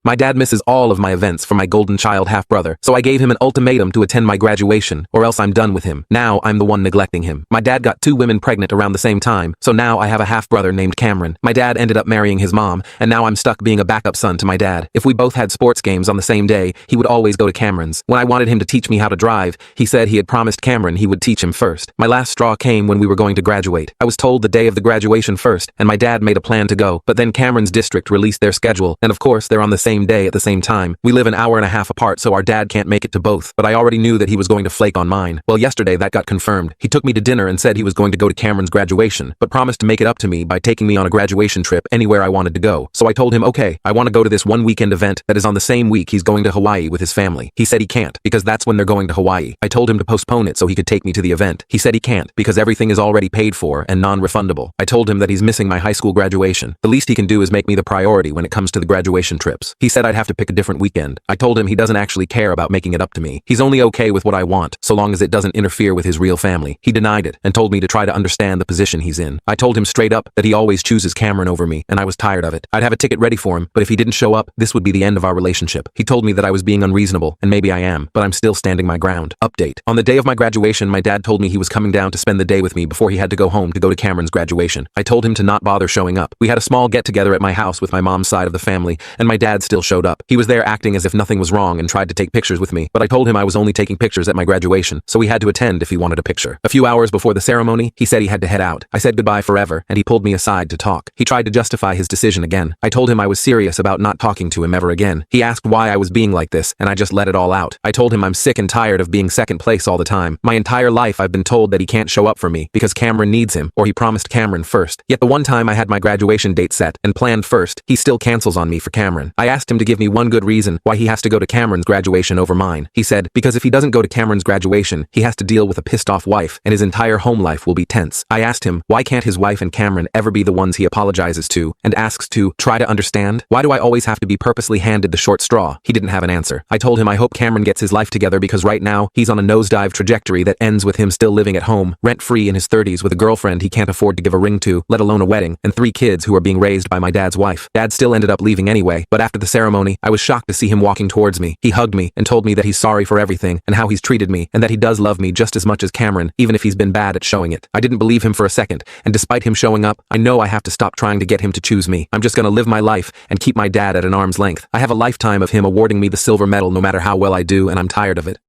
My dad misses all of my events for my golden child half-brother, so I gave him an ultimatum to attend my graduation, or else I'm done with him. Now I'm the one neglecting him. My dad got 2 women pregnant around the same time, so now I have a half-brother named Cameron. My dad ended up marrying his mom, and now I'm stuck being a backup son to my dad. If we both had sports games on the same day, he would always go to Cameron's. When I wanted him to teach me how to drive, he said he had promised Cameron he would teach him first. My last straw came when we were going to graduate. I was told the day of the graduation first, and my dad made a plan to go, but then Cameron's district released their schedule, and of course they're on the same day at the same time. We live an hour and a half apart, so our dad can't make it to both, but I already knew that he was going to flake on mine. Well, yesterday that got confirmed. He took me to dinner and said he was going to go to Cameron's graduation, but promised to make it up to me by taking me on a graduation trip anywhere I wanted to go. So I told him, okay, I want to go to this one weekend event that is on the same week he's going to Hawaii with his family. He said he can't, because that's when they're going to Hawaii. I told him to postpone it so he could take me to the event. He said he can't, because everything is already paid for and non-refundable. I told him that he's missing my high school graduation. The least he can do is make me the priority when it comes to the graduation trips. He said I'd have to pick a different weekend. I told him he doesn't actually care about making it up to me. He's only okay with what I want, so long as it doesn't interfere with his real family. He denied it and told me to try to understand the position he's in. I told him straight up that he always chooses Cameron over me, and I was tired of it. I'd have a ticket ready for him, but if he didn't show up, this would be the end of our relationship. He told me that I was being unreasonable, and maybe I am, but I'm still standing my ground. Update. On the day of my graduation, my dad told me he was coming down to spend the day with me before he had to go home to go to Cameron's graduation. I told him to not bother showing up. We had a small get-together at my house with my mom's side of the family, and my dad still showed up. He was there acting as if nothing was wrong and tried to take pictures with me, but I told him I was only taking pictures at my graduation, so he had to attend if he wanted a picture. A few hours before the ceremony, he said he had to head out. I said goodbye forever, and he pulled me aside to talk. He tried to justify his decision again. I told him I was serious about not talking to him ever again. He asked why I was being like this, and I just let it all out. I told him I'm sick and tired of being second place all the time. My entire life I've been told that he can't show up for me because Cameron needs him, or he promised Cameron first. Yet the one time I had my graduation date set and planned first, he still cancels on me for Cameron. I asked him to give me one good reason why he has to go to Cameron's graduation over mine. He said, because if he doesn't go to Cameron's graduation, he has to deal with a pissed off wife, and his entire home life will be tense. I asked him, why can't his wife and Cameron ever be the ones he apologizes to and asks to try to understand? Why do I always have to be purposely handed the short straw? He didn't have an answer. I told him I hope Cameron gets his life together because right now, he's on a nosedive trajectory that ends with him still living at home, rent-free in his 30s with a girlfriend he can't afford to give a ring to, let alone a wedding, and 3 kids who are being raised by my dad's wife. Dad still ended up leaving anyway, but after the ceremony, I was shocked to see him walking towards me. He hugged me and told me that he's sorry for everything and how he's treated me and that he does love me just as much as Cameron, even if he's been bad at showing it. I didn't believe him for a second, and despite him showing up, I know I have to stop trying to get him to choose me. I'm just gonna live my life and keep my dad at an arm's length. I have a lifetime of him awarding me the silver medal no matter how well I do, and I'm tired of it.